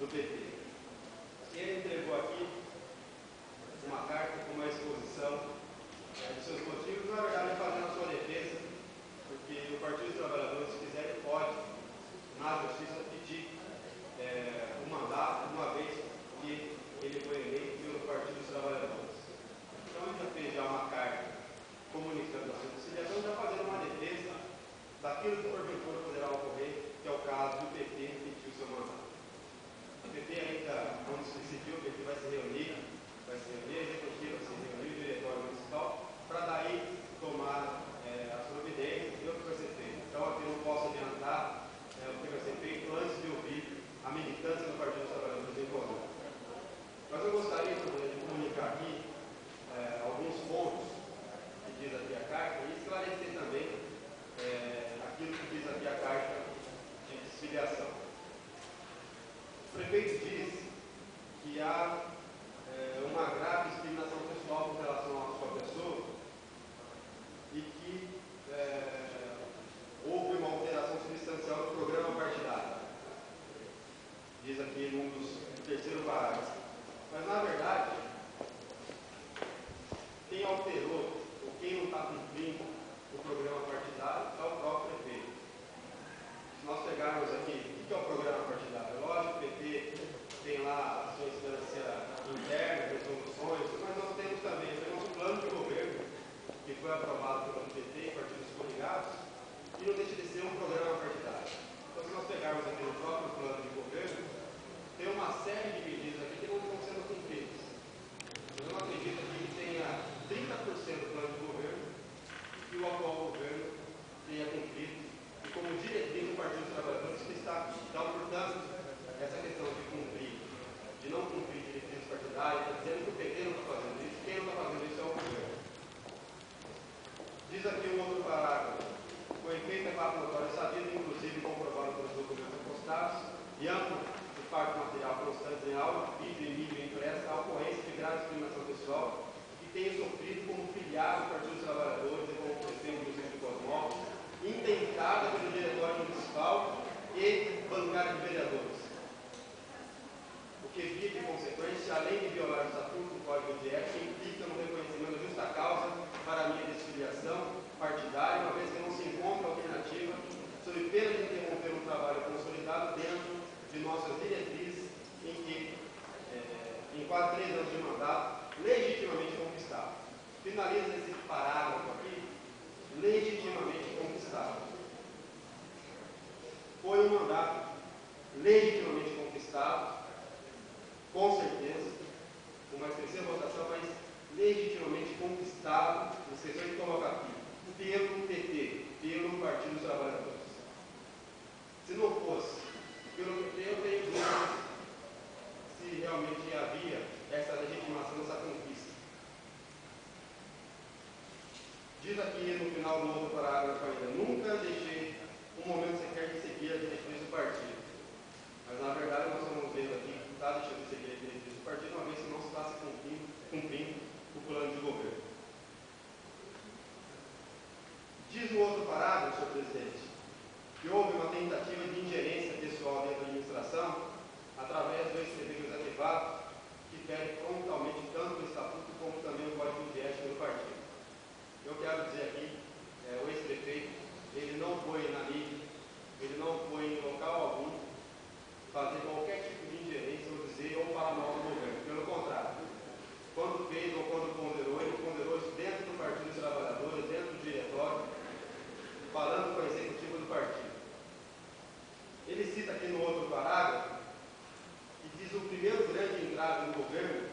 PT. Ele entregou aqui uma carta com uma exposição de seus motivos, na verdade fazendo a sua defesa, porque o Partido dos Trabalhadores, se quiser, ele pode, na justiça, pedir o mandato, uma vez que ele foi eleito pelo Partido dos Trabalhadores. Então ele já fez uma carta comunicando a sua conciliação, já fazendo uma defesa daquilo que porventura poderá ocorrer, que é o caso do PT pedir o seu mandato. O PT ainda não se decidiu, o PT vai se reunir, a executiva, se reunir o diretório municipal, para daí tomar as providências e o que vai ser feito. Então aqui eu não posso adiantar o que vai ser feito antes de ouvir a militância do Partido dos Trabalhadores em Goiás. Mas eu gostaria de comunicar aqui alguns pontos que diz aqui a carta e esclarecer também aquilo que diz aqui a carta de desfiliação. O prefeito diz que há uma grave discriminação pessoal com relação à sua pessoa e que houve uma alteração substancial no programa partidário. Diz aqui no terceiro parágrafo. Mas, na verdade, quem alterou ou quem não está cumprindo o programa partidário é o próprio prefeito. Se nós pegarmos aqui, o que é o programa partidário? Lógico, o PT tem lá a sua instância interna, resoluções, mas nós temos também o nosso plano de governo, que foi aprovado pelo PT e partidos coligados, e não deixa de ser um programa partidário. Então, se nós pegarmos aqui no próprio plano de governo, tem uma série de medidas aqui que não estão sendo cumpridas. Eu não acredito que tenha 30% do plano de governo que o atual governo tenha cumprido, e como diretriz do Partido dos Trabalhadores que está aqui. Então, portanto, essa questão de cumprir, de não cumprir diretrizes partidárias, está dizendo que o PT não está fazendo isso, quem não está fazendo isso é o governo. Diz aqui um outro parágrafo. O efeito é fato notório sabido, inclusive comprovado pelos documentos postados, e amplo de parte material constante em áudio, vídeo e mídia impressa, a ocorrência de grave discriminação pessoal que tenha sofrido como filiado do Partido dos Trabalhadores e como prefeito do Centro de Cosmópolis, intentada pelo diretório municipal e bancada de vereadores. O que via de consequência, além de violar o estatuto do Código de Ética, implica no reconhecimento da justa causa para a minha desfiliação partidária, uma vez que não se encontra alternativa, sob pena de interromper um trabalho consolidado dentro de nossas diretrizes, em que, em quase 3 anos de mandato, legitimamente conquistado. Finaliza esse parágrafo aqui, legitimamente conquistado. Foi um mandato legitimamente conquistado, com certeza, com uma expressiva votação, mas legitimamente conquistado, esqueceu de colocar aqui, pelo PT, pelo Partido dos Trabalhadores. Se não fosse pelo PT, eu tenho dúvidas se realmente havia essa legitimação, essa conquista. Diz aqui no final do outro parágrafo ainda, nunca deixei um momento sequer de seguir a diretriz do partido. Mas, na verdade, nós estamos vendo aqui que está deixando de seguir a diretriz do partido, uma vez que não está se cumprindo o plano de governo. Diz no outro parágrafo, senhor presidente, que houve uma tentativa de ingerência pessoal dentro da administração através do ex-prefeito José Tevato, que pede frontalmente tanto o estatuto como também o código de ética do partido. Eu quero dizer aqui, o ex-prefeito, ele não foi na mídia, ele não foi em local algum fazer qualquer tipo de ingerência ou dizer ou falar mal do governo. Pelo contrário, quando fez ou quando ponderou, ele ponderou isso dentro do Partido dos Trabalhadores, dentro do diretório, falando com a executiva do partido. Ele cita aqui no outro parágrafo, que diz o primeiro grande entrave no governo,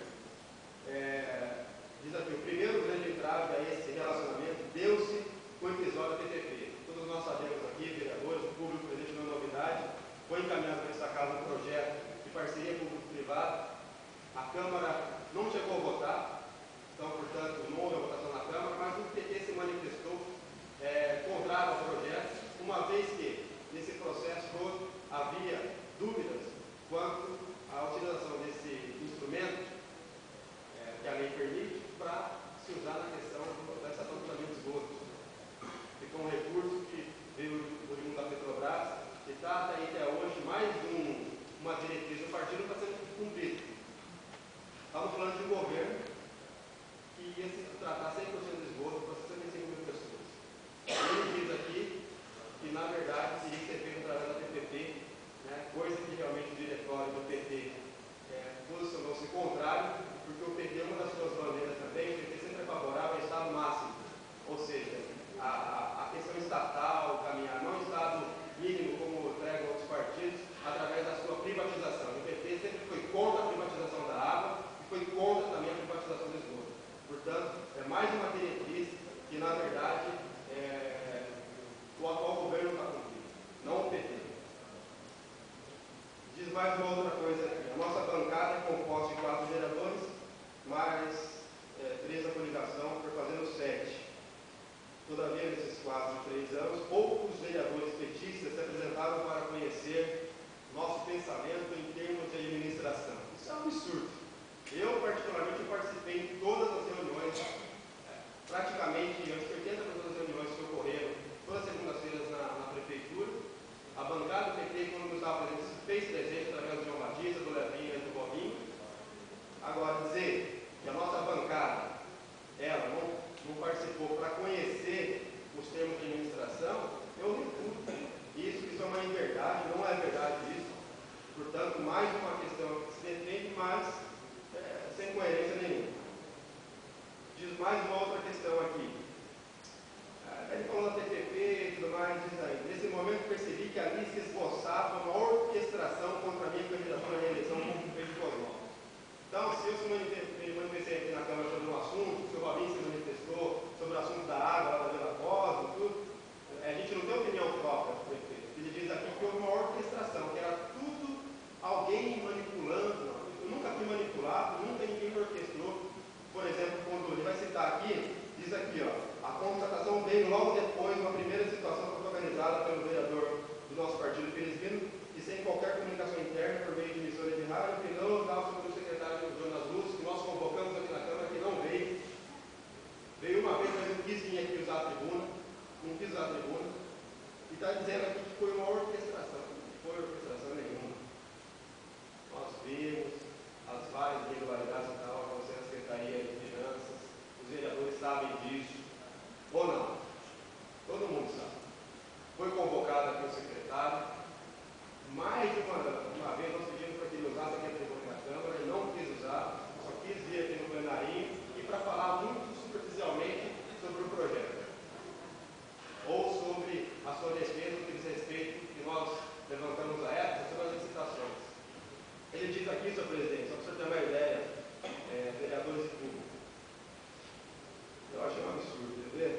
diz aqui, o primeiro grande entrave a esse relacionamento deu-se com o episódio da PTP. Todos nós sabemos aqui, vereadores, o público presente não é novidade, foi encaminhado para esta casa um projeto de parceria público-privada, a Câmara não chegou a votar, então, portanto, não houve a votação na Câmara, mas o PT verdade, o atual governo está cumprindo, não o PT. Diz mais uma outra coisa aqui. A nossa bancada é composta de 4 vereadores, mais 3 da coligação, por fazendo 7. Todavia, nesses quase 3 anos, poucos vereadores petistas se apresentaram para conhecer nosso pensamento em termos de administração. Isso é um absurdo. Eu, particularmente, participei em todas as reuniões, praticamente, acho que 80% das reuniões que ocorreram todas as segundas-feiras na prefeitura. A bancada do PT, quando nos estava presente, se fez presente através do João Batista, do Levinho e do Robinho. Agora, dizer que a nossa bancada, ela não participou para conhecer os termos de administração, eu refuto. Isso é uma inverdade, não é verdade isso. Portanto, mais uma questão que se defende, mas sem coerência nenhuma. Diz mais uma outra questão aqui. Ele falou da TPP e tudo mais, diz aí. Nesse momento percebi que ali se esboçava uma orquestração contra a minha candidatura à reeleição como prefeito de Cosmópolis. Então, se eu me manifestei aqui na Câmara sobre um assunto, se o Robinho se manifestou sobre o assunto da água, lá da Vila Cosmo, tudo, a gente não tem opinião própria do prefeito. Ele diz aqui que houve uma orquestração, que era tudo alguém manipulando. Eu nunca fui manipulado, nunca ninguém me orquestrou. Por exemplo, quando ele vai citar aqui, diz aqui, ó, a constatação veio logo depois de uma primeira situação que foi organizada pelo vereador do nosso partido, Felizmino, e sem qualquer comunicação interna por meio de emissora de rádio, que não dava sobre o secretário Jonas Luz, que nós convocamos aqui na Câmara, que não veio. Veio uma vez, mas não quis vir aqui usar a tribuna, não quis usar a tribuna, e está dizendo aqui que foi uma orquestração. Não foi orquestração nenhuma. Nós vimos as várias irregularidades que estavam acontecendo na Secretaria de Finanças, os vereadores sabem disso, ou não? Todo mundo sabe. Foi convocado aqui o secretário, mais de uma vez nós pedimos para que ele usasse aqui a tribuna da Câmara, ele não quis usar, só quis vir aqui no plenarinho e para falar muito superficialmente sobre o projeto, ou sobre a sua defesa do que diz respeito que nós levantamos a época sobre as licitações. Ele diz aqui, senhor presidente, só para você ter uma ideia, vereadores e público, eu acho um absurdo, quer ver?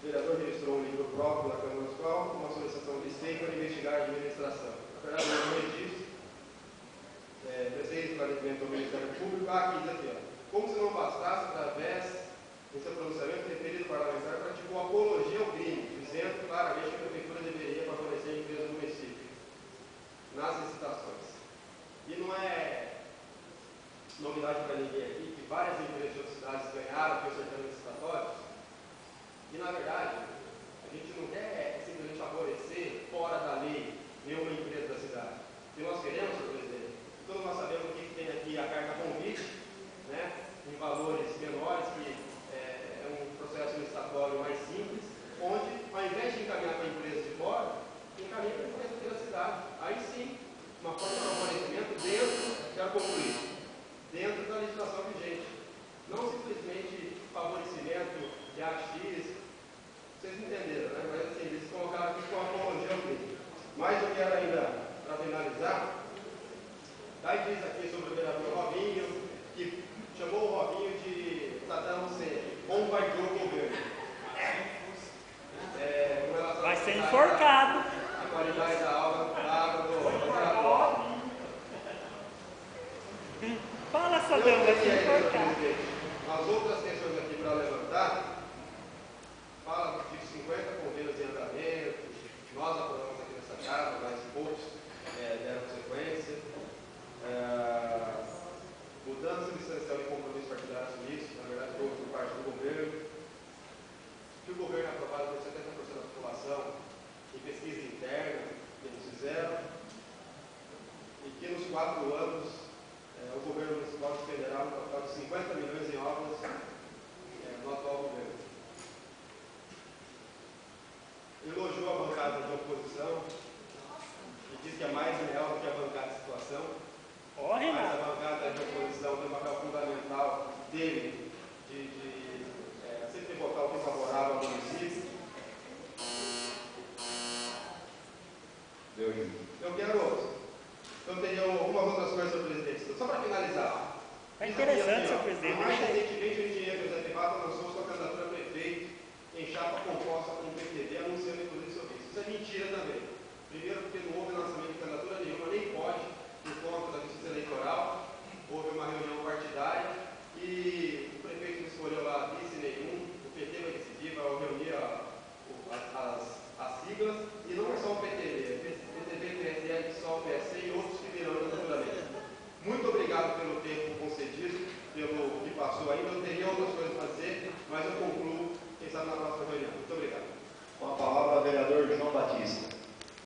O vereador registrou um livro próprio da Câmara Municipal, uma solicitação de lei para investigar a administração. Na verdade, não diz, prestei esclarecimento ao Ministério Público, aqui diz aqui, ó, como se não bastasse, através do seu pronunciamento, referido parlamentar praticou apologia ao crime, dizendo claramente que a Prefeitura deveria favorecer a empresa do município nas licitações. E não é novidade para ninguém aqui que várias empresas de outras cidades ganharam aqui o certame licitatório. E, na verdade, a gente não quer simplesmente favorecer fora da lei nenhuma empresa da cidade. O que nós queremos, senhor presidente, todos nós sabemos que tem aqui a carta convite, né, em valores menores, que é um processo licitatório mais simples, onde, ao invés de encaminhar para a empresa de fora, encaminha para a empresa aqui da cidade. Aí sim, uma forma de favorecimento dentro da legislação vigente. Não simplesmente favorecimento de AX. Vocês entenderam, né? Mas assim, eles colocaram aqui com a apologia ao crime. Mas eu quero ainda, para finalizar, aí diz aqui sobre o vereador Robinho, que chamou o Robinho de Saddam Hussein, bombardeou o governo. Com relação vai ser enforcado. A qualidade da água do vereador. Fala, Saddam, vai ser enforcado. As outras questões aqui para levantar, fala de 50 convênios em andamento, nós aprovamos aqui nessa casa, mas poucos deram sequência. Mudança substancial de compromisso partidário assumido, na verdade, houve por parte do governo. Que o governo é aprovado por 70% da população em pesquisa interna, que eles fizeram, e que nos 4 anos o governo municipal despenderá um total de 50 milhões em obras no atual governo. Elogiou a bancada de oposição e diz que é mais real do que a bancada de situação. Mas a bancada de oposição tem um papel fundamental dele de sempre votar o que é favorável ao município. Eu teria algumas outras coisas É interessante, senhor Mais presidente. recentemente, o engenheiro José Pivato lançou sua candidatura a prefeito em chapa composta com o PTB, anunciando inclusive sobre isso. Isso é mentira também. Primeiro, porque não houve lançamento de candidatura nenhuma, nem pode, por conta da justiça eleitoral. Houve uma reunião partidária e o prefeito não escolheu lá vice nenhum, o PT vai decidir, vai reunir as siglas, e não é só o PTB, PTB, PSL, PSOL, PSC e outros que virão futuramente. Muito obrigado pelo tempo concedido, pelo que passou ainda. Eu teria outras coisas para dizer, mas eu concluo, quem sabe, na próxima reunião. Muito obrigado. Com a palavra, o vereador João Batista.